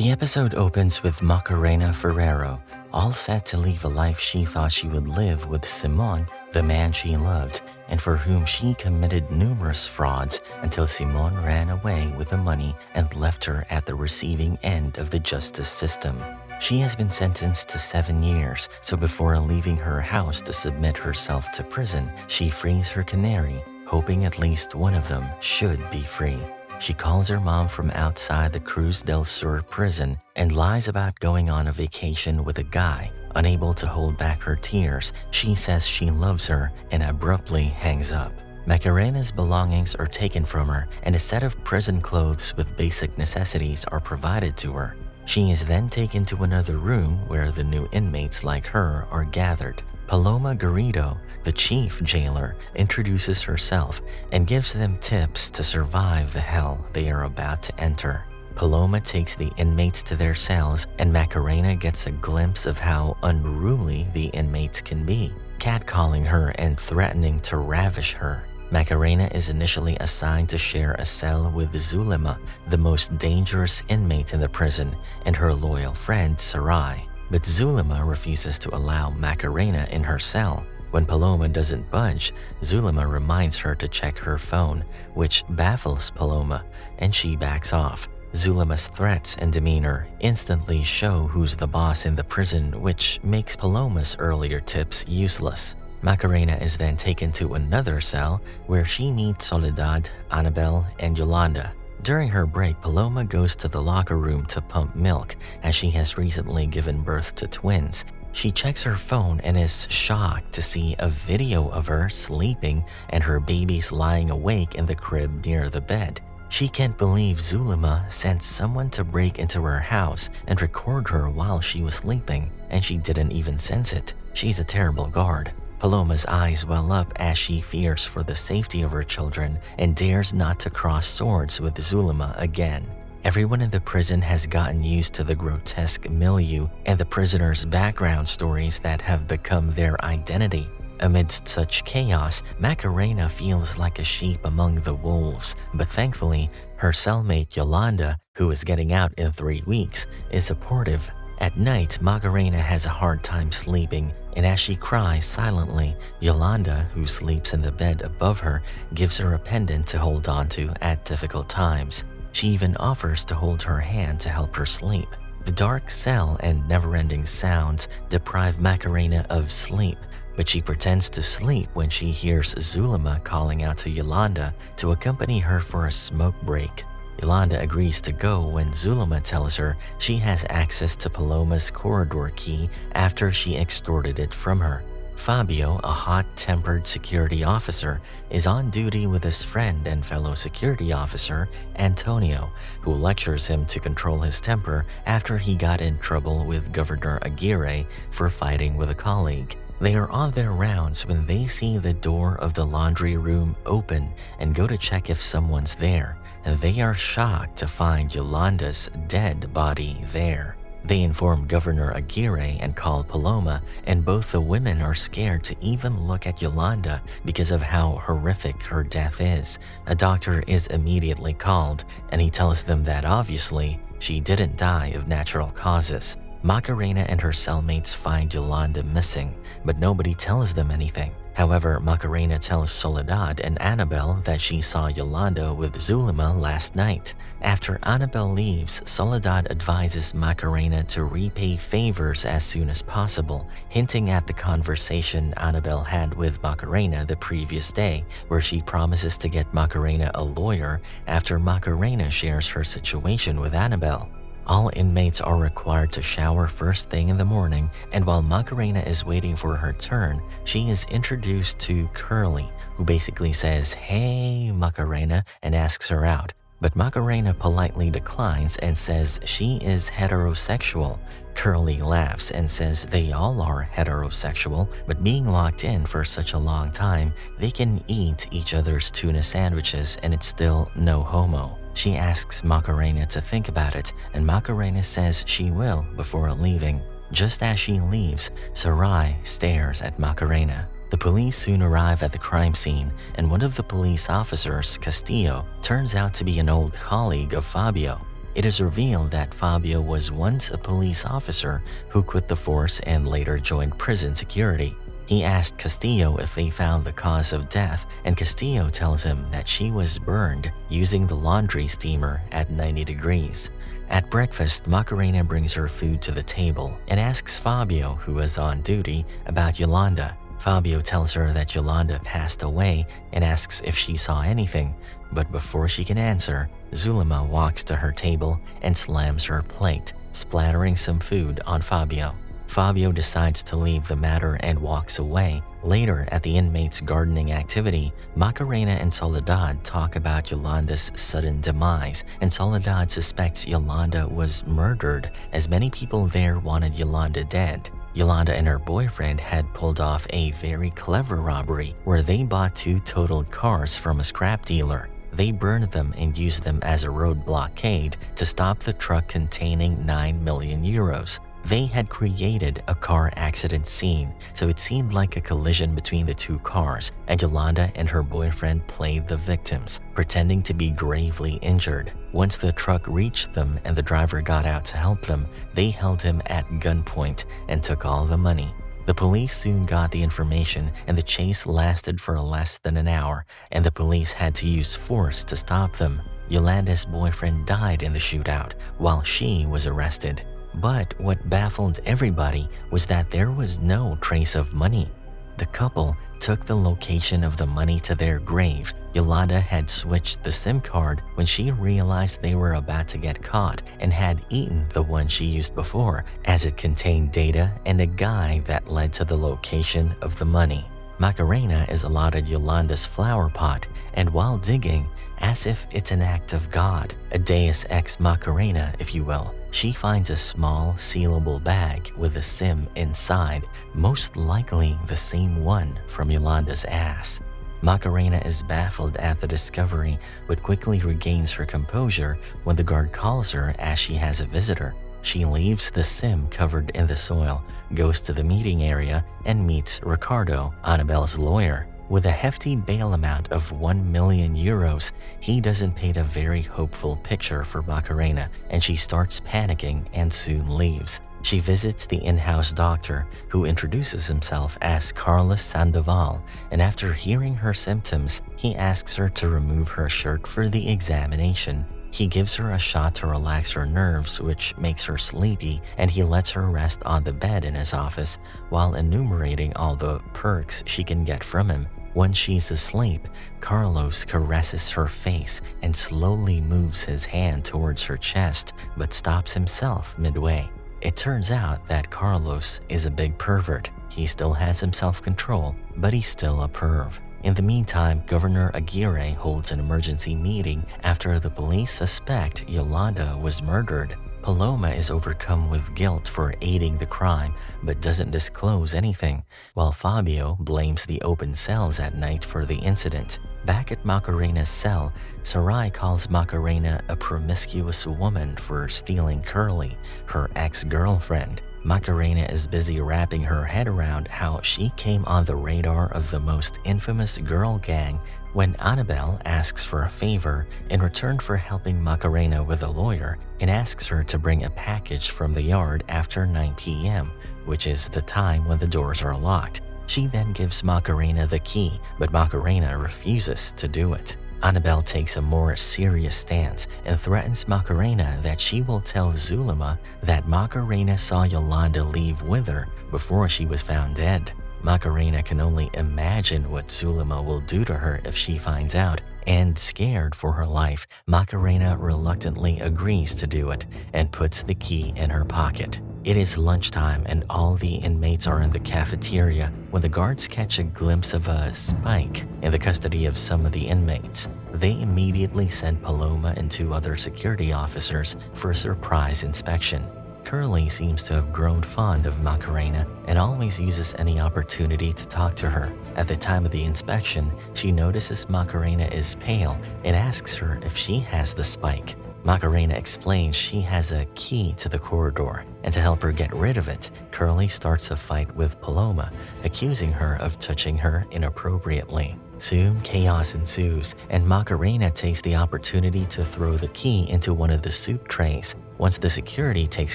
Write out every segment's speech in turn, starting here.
The episode opens with Macarena Ferrero, all set to leave a life she thought she would live with Simon, the man she loved, and for whom she committed numerous frauds until Simon ran away with the money and left her at the receiving end of the justice system. She has been sentenced to 7 years, so before leaving her house to submit herself to prison, she frees her canary, hoping at least one of them should be free. She calls her mom from outside the Cruz del Sur prison and lies about going on a vacation with a guy. Unable to hold back her tears, she says she loves her and abruptly hangs up. Macarena's belongings are taken from her and a set of prison clothes with basic necessities are provided to her. She is then taken to another room where the new inmates like her are gathered. Paloma Garrido, the chief jailer, introduces herself and gives them tips to survive the hell they are about to enter. Paloma takes the inmates to their cells and Macarena gets a glimpse of how unruly the inmates can be, catcalling her and threatening to ravish her. Macarena is initially assigned to share a cell with Zulema, the most dangerous inmate in the prison, and her loyal friend Sarai. But Zulema refuses to allow Macarena in her cell. When Paloma doesn't budge, Zulema reminds her to check her phone, which baffles Paloma, and she backs off. Zulema's threats and demeanor instantly show who's the boss in the prison, which makes Paloma's earlier tips useless. Macarena is then taken to another cell where she meets Soledad, Annabelle, and Yolanda. During her break, Paloma goes to the locker room to pump milk as she has recently given birth to twins. She checks her phone and is shocked to see a video of her sleeping and her babies lying awake in the crib near the bed. She can't believe Zulema sent someone to break into her house and record her while she was sleeping, and she didn't even sense it. She's a terrible guard. Paloma's eyes well up as she fears for the safety of her children and dares not to cross swords with Zulema again. Everyone in the prison has gotten used to the grotesque milieu and the prisoners' background stories that have become their identity. Amidst such chaos, Macarena feels like a sheep among the wolves, but thankfully, her cellmate Yolanda, who is getting out in 3 weeks, is supportive. At night, Macarena has a hard time sleeping, and as she cries silently, Yolanda, who sleeps in the bed above her, gives her a pendant to hold on to at difficult times. She even offers to hold her hand to help her sleep. The dark cell and never-ending sounds deprive Macarena of sleep, but she pretends to sleep when she hears Zulema calling out to Yolanda to accompany her for a smoke break. Yolanda agrees to go when Zulema tells her she has access to Paloma's corridor key after she extorted it from her. Fabio, a hot-tempered security officer, is on duty with his friend and fellow security officer, Antonio, who lectures him to control his temper after he got in trouble with Governor Aguirre for fighting with a colleague. They are on their rounds when they see the door of the laundry room open and go to check if someone's there, and they are shocked to find Yolanda's dead body there. They inform Governor Aguirre and call Paloma, and both the women are scared to even look at Yolanda because of how horrific her death is. A doctor is immediately called, and he tells them that obviously she didn't die of natural causes. Macarena and her cellmates find Yolanda missing, but nobody tells them anything. However, Macarena tells Soledad and Annabelle that she saw Yolanda with Zulema last night. After Annabelle leaves, Soledad advises Macarena to repay favors as soon as possible, hinting at the conversation Annabelle had with Macarena the previous day, where she promises to get Macarena a lawyer after Macarena shares her situation with Annabelle. All inmates are required to shower first thing in the morning, and while Macarena is waiting for her turn, she is introduced to Curly, who basically says, "Hey, Macarena," and asks her out. But Macarena politely declines and says she is heterosexual. Curly laughs and says they all are heterosexual, but being locked in for such a long time, they can eat each other's tuna sandwiches and it's still no homo. She asks Macarena to think about it, and Macarena says she will before leaving. Just as she leaves, Sarai stares at Macarena. The police soon arrive at the crime scene, and one of the police officers, Castillo, turns out to be an old colleague of Fabio. It is revealed that Fabio was once a police officer who quit the force and later joined prison security. He asked Castillo if they found the cause of death, and Castillo tells him that she was burned using the laundry steamer at 90 degrees. At breakfast, Macarena brings her food to the table and asks Fabio, who is on duty, about Yolanda. Fabio tells her that Yolanda passed away and asks if she saw anything, but before she can answer, Zulema walks to her table and slams her plate, splattering some food on Fabio. Fabio decides to leave the matter and walks away. Later, at the inmates' gardening activity, Macarena and Soledad talk about Yolanda's sudden demise, and Soledad suspects Yolanda was murdered, as many people there wanted Yolanda dead. Yolanda and her boyfriend had pulled off a very clever robbery where they bought 2 totaled cars from a scrap dealer. They burned them and used them as a road blockade to stop the truck containing 9 million euros. They had created a car accident scene, so it seemed like a collision between the 2 cars, and Yolanda and her boyfriend played the victims, pretending to be gravely injured. Once the truck reached them and the driver got out to help them, they held him at gunpoint and took all the money. The police soon got the information, and the chase lasted for less than an hour, and the police had to use force to stop them. Yolanda's boyfriend died in the shootout, while she was arrested. But what baffled everybody was that there was no trace of money. The couple took the location of the money to their grave. Yolanda had switched the SIM card when she realized they were about to get caught and had eaten the one she used before, as it contained data and a guide that led to the location of the money. Macarena is allotted Yolanda's flower pot, and while digging, as if it's an act of God, a deus ex Macarena, if you will, she finds a small, sealable bag with a SIM inside, most likely the same one from Yolanda's ass. Macarena is baffled at the discovery, but quickly regains her composure when the guard calls her as she has a visitor. She leaves the SIM covered in the soil, goes to the meeting area, and meets Ricardo, Annabelle's lawyer. With a hefty bail amount of 1 million euros, he doesn't paint a very hopeful picture for Macarena, and she starts panicking and soon leaves. She visits the in-house doctor, who introduces himself as Carlos Sandoval, and after hearing her symptoms, he asks her to remove her shirt for the examination. He gives her a shot to relax her nerves, which makes her sleepy, and he lets her rest on the bed in his office while enumerating all the perks she can get from him. Once she's asleep, Carlos caresses her face and slowly moves his hand towards her chest, but stops himself midway. It turns out that Carlos is a big pervert. He still has some self-control, but he's still a perv. In the meantime, Governor Aguirre holds an emergency meeting after the police suspect Yolanda was murdered. Paloma is overcome with guilt for aiding the crime, but doesn't disclose anything, while Fabio blames the open cells at night for the incident. Back at Macarena's cell, Sarai calls Macarena a promiscuous woman for stealing Curly, her ex-girlfriend. Macarena is busy wrapping her head around how she came on the radar of the most infamous girl gang when Annabelle asks for a favor in return for helping Macarena with a lawyer and asks her to bring a package from the yard after 9 p.m., which is the time when the doors are locked. She then gives Macarena the key, but Macarena refuses to do it. Annabelle takes a more serious stance and threatens Macarena that she will tell Zulema that Macarena saw Yolanda leave with her before she was found dead. Macarena can only imagine what Zulema will do to her if she finds out, and scared for her life, Macarena reluctantly agrees to do it and puts the key in her pocket. It is lunchtime and all the inmates are in the cafeteria when the guards catch a glimpse of a spike in the custody of some of the inmates. They immediately send Paloma and 2 other security officers for a surprise inspection. Curly seems to have grown fond of Macarena and always uses any opportunity to talk to her. At the time of the inspection, she notices Macarena is pale and asks her if she has the spike. Macarena explains she has a key to the corridor, and to help her get rid of it, Curly starts a fight with Paloma, accusing her of touching her inappropriately. Soon, chaos ensues, and Macarena takes the opportunity to throw the key into one of the soup trays. Once the security takes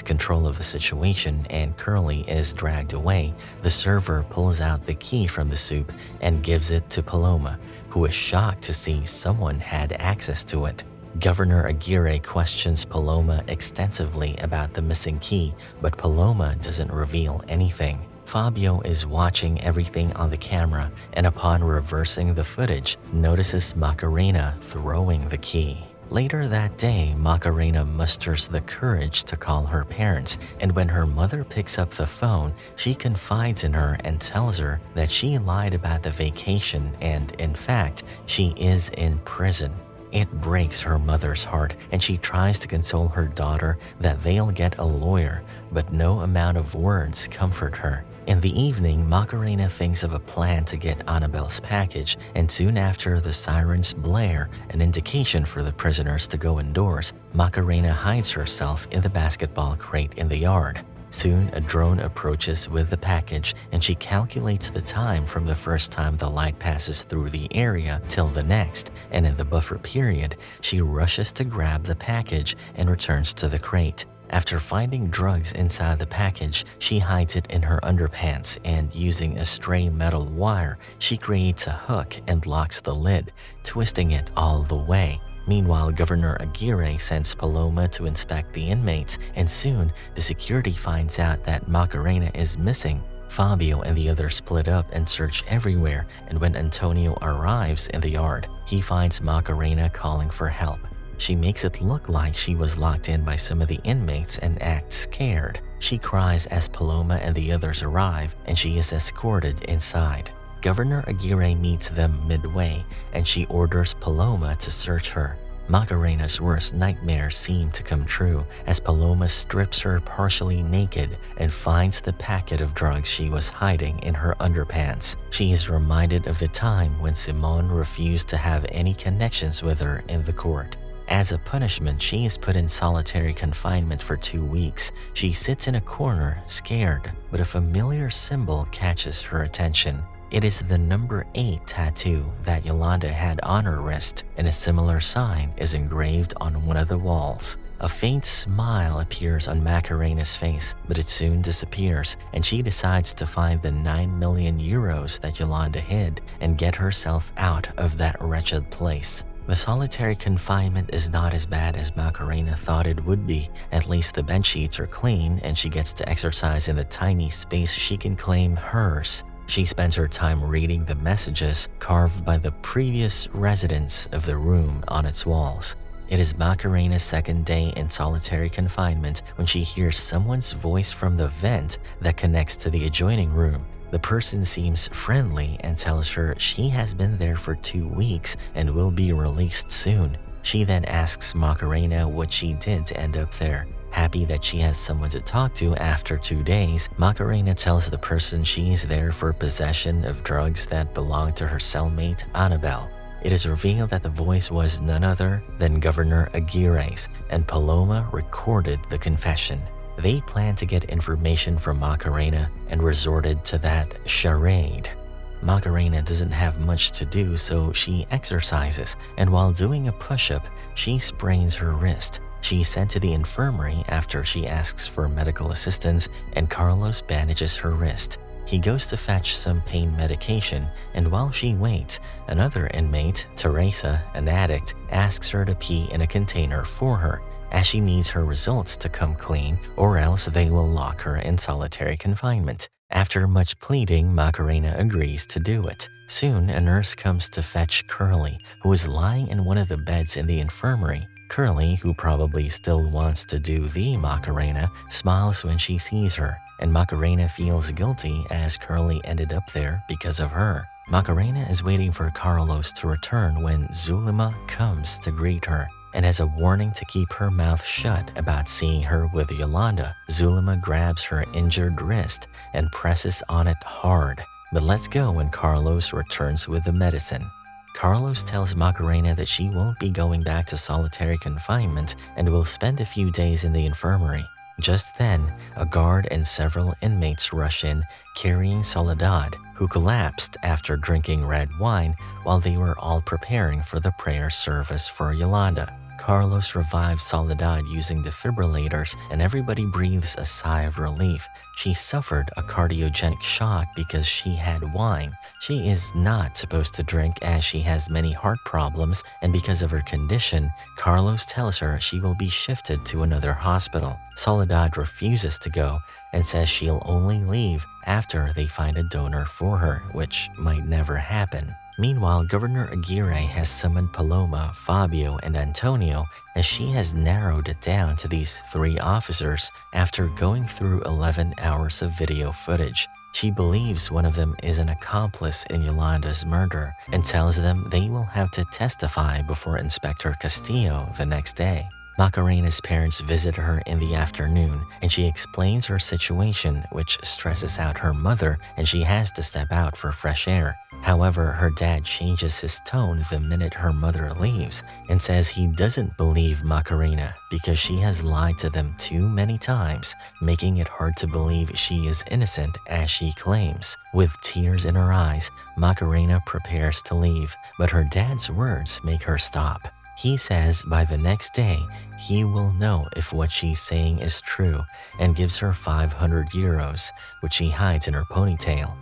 control of the situation and Curly is dragged away, the server pulls out the key from the soup and gives it to Paloma, who is shocked to see someone had access to it. Governor Aguirre questions Paloma extensively about the missing key, but Paloma doesn't reveal anything. Fabio is watching everything on the camera and upon reversing the footage, notices Macarena throwing the key. Later that day, Macarena musters the courage to call her parents, and when her mother picks up the phone, she confides in her and tells her that she lied about the vacation and, in fact, she is in prison. It breaks her mother's heart, and she tries to console her daughter that they'll get a lawyer, but no amount of words comfort her. In the evening, Macarena thinks of a plan to get Annabelle's package, and soon after the sirens blare, an indication for the prisoners to go indoors, Macarena hides herself in the basketball crate in the yard. Soon, a drone approaches with the package, and she calculates the time from the first time the light passes through the area till the next, and in the buffer period, she rushes to grab the package and returns to the crate. After finding drugs inside the package, she hides it in her underpants, and using a stray metal wire, she creates a hook and locks the lid, twisting it all the way. Meanwhile, Governor Aguirre sends Paloma to inspect the inmates, and soon the security finds out that Macarena is missing. Fabio and the others split up and search everywhere, and when Antonio arrives in the yard, he finds Macarena calling for help. She makes it look like she was locked in by some of the inmates and acts scared. She cries as Paloma and the others arrive, and she is escorted inside. Governor Aguirre meets them midway, and she orders Paloma to search her. Macarena's worst nightmares seem to come true as Paloma strips her partially naked and finds the packet of drugs she was hiding in her underpants. She is reminded of the time when Simon refused to have any connections with her in the court. As a punishment, she is put in solitary confinement for 2 weeks. She sits in a corner, scared, but a familiar symbol catches her attention. It is the number 8 tattoo that Yolanda had on her wrist, and a similar sign is engraved on one of the walls. A faint smile appears on Macarena's face, but it soon disappears, and she decides to find the 9 million euros that Yolanda hid and get herself out of that wretched place. The solitary confinement is not as bad as Macarena thought it would be. At least the bedsheets are clean, and she gets to exercise in the tiny space she can claim hers. She spends her time reading the messages carved by the previous residents of the room on its walls. It is Macarena's second day in solitary confinement when she hears someone's voice from the vent that connects to the adjoining room. The person seems friendly and tells her she has been there for 2 weeks and will be released soon. She then asks Macarena what she did to end up there. Happy that she has someone to talk to after 2 days, Macarena tells the person she is there for possession of drugs that belong to her cellmate, Annabelle. It is revealed that the voice was none other than Governor Aguirre's, and Paloma recorded the confession. They planned to get information from Macarena and resorted to that charade. Macarena doesn't have much to do, so she exercises, and while doing a push-up, she sprains her wrist. She's sent to the infirmary after she asks for medical assistance, and Carlos bandages her wrist. He goes to fetch some pain medication, and while she waits, another inmate, Teresa, an addict, asks her to pee in a container for her, as she needs her results to come clean, or else they will lock her in solitary confinement. After much pleading, Macarena agrees to do it. Soon, a nurse comes to fetch Curly, who is lying in one of the beds in the infirmary. Curly, who probably still wants to do the Macarena, smiles when she sees her, and Macarena feels guilty as Curly ended up there because of her. Macarena is waiting for Carlos to return when Zulema comes to greet her, and as a warning to keep her mouth shut about seeing her with Yolanda, Zulema grabs her injured wrist and presses on it hard, but lets go when Carlos returns with the medicine. Carlos tells Macarena that she won't be going back to solitary confinement and will spend a few days in the infirmary. Just then, a guard and several inmates rush in carrying Soledad, who collapsed after drinking red wine while they were all preparing for the prayer service for Yolanda. Carlos revives Soledad using defibrillators and everybody breathes a sigh of relief. She suffered a cardiogenic shock because she had wine. She is not supposed to drink as she has many heart problems, and because of her condition, Carlos tells her she will be shifted to another hospital. Soledad refuses to go and says she'll only leave after they find a donor for her, which might never happen. Meanwhile, Governor Aguirre has summoned Paloma, Fabio, and Antonio as she has narrowed it down to these 3 officers after going through 11 hours of video footage. She believes one of them is an accomplice in Yolanda's murder and tells them they will have to testify before Inspector Castillo the next day. Macarena's parents visit her in the afternoon and she explains her situation, which stresses out her mother and she has to step out for fresh air. However, her dad changes his tone the minute her mother leaves and says he doesn't believe Macarena because she has lied to them too many times, making it hard to believe she is innocent as she claims. With tears in her eyes, Macarena prepares to leave, but her dad's words make her stop. He says by the next day, he will know if what she's saying is true and gives her 500 euros, which she hides in her ponytail.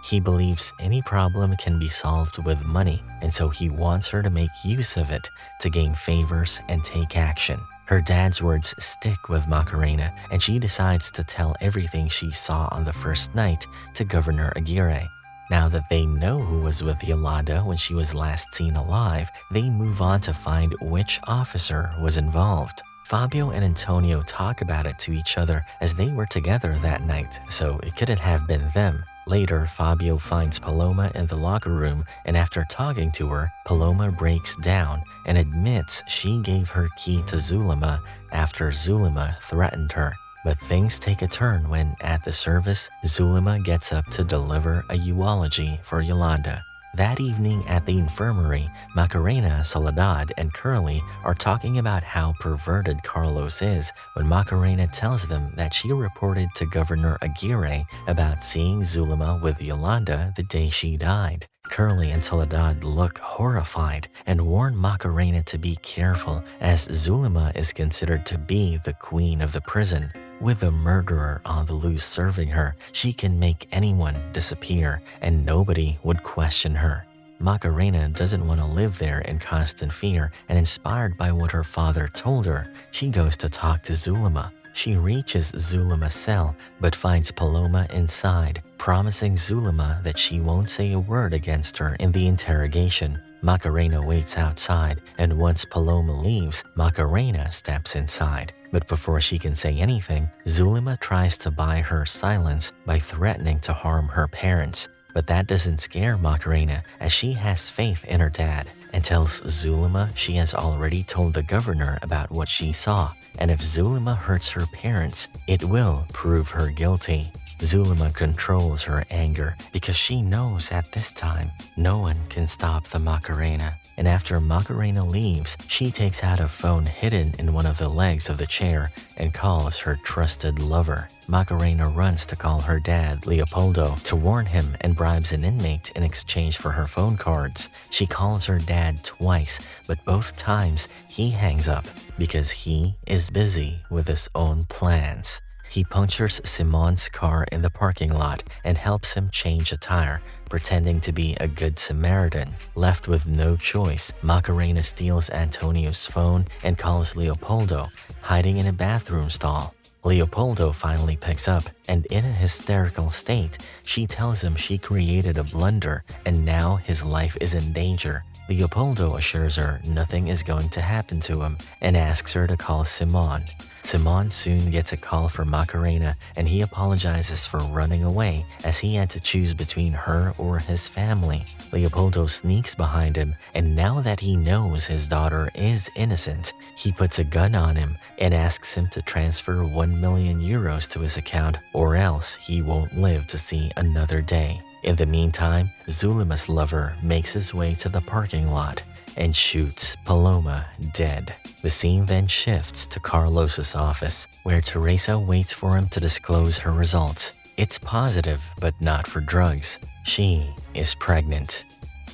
He believes any problem can be solved with money, and so he wants her to make use of it to gain favors and take action. Her dad's words stick with Macarena, and she decides to tell everything she saw on the first night to Governor Aguirre. Now that they know who was with Yolanda when she was last seen alive, they move on to find which officer was involved. Fabio and Antonio talk about it to each other as they were together that night, so it couldn't have been them. Later, Fabio finds Paloma in the locker room, and after talking to her, Paloma breaks down and admits she gave her key to Zulema after Zulema threatened her. But things take a turn when, at the service, Zulema gets up to deliver a eulogy for Yolanda. That evening at the infirmary, Macarena, Soledad, and Curly are talking about how perverted Carlos is when Macarena tells them that she reported to Governor Aguirre about seeing Zulema with Yolanda the day she died. Curly and Soledad look horrified and warn Macarena to be careful as Zulema is considered to be the queen of the prison. With a murderer on the loose serving her, she can make anyone disappear and nobody would question her. Macarena doesn't want to live there in constant fear, and inspired by what her father told her, she goes to talk to Zulema. She reaches Zulema's cell but finds Paloma inside, promising Zulema that she won't say a word against her in the interrogation. Macarena waits outside, and once Paloma leaves, Macarena steps inside. But before she can say anything, Zulema tries to buy her silence by threatening to harm her parents. But that doesn't scare Macarena, as she has faith in her dad and tells Zulema she has already told the governor about what she saw, and if Zulema hurts her parents, it will prove her guilty. Zulema controls her anger because she knows at this time no one can stop the Macarena. And after Macarena leaves, she takes out a phone hidden in one of the legs of the chair and calls her trusted lover. Macarena runs to call her dad, Leopoldo, to warn him and bribes an inmate in exchange for her phone cards. She calls her dad twice, but both times he hangs up because he is busy with his own plans. He punctures Simon's car in the parking lot and helps him change a tire, pretending to be a good Samaritan. Left with no choice, Macarena steals Antonio's phone and calls Leopoldo, hiding in a bathroom stall. Leopoldo finally picks up, and in a hysterical state, she tells him she created a blunder and now his life is in danger. Leopoldo assures her nothing is going to happen to him and asks her to call Simon. Simon soon gets a call from Macarena, and he apologizes for running away as he had to choose between her or his family. Leopoldo sneaks behind him, and now that he knows his daughter is innocent, he puts a gun on him and asks him to transfer 1 million euros to his account, or else he won't live to see another day. In the meantime, Zulema's lover makes his way to the parking lot, and shoots Paloma dead. The scene then shifts to Carlos's office, where Teresa waits for him to disclose her results. It's positive, but not for drugs. She is pregnant.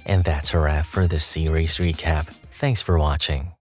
And that's a wrap for this series recap. Thanks for watching.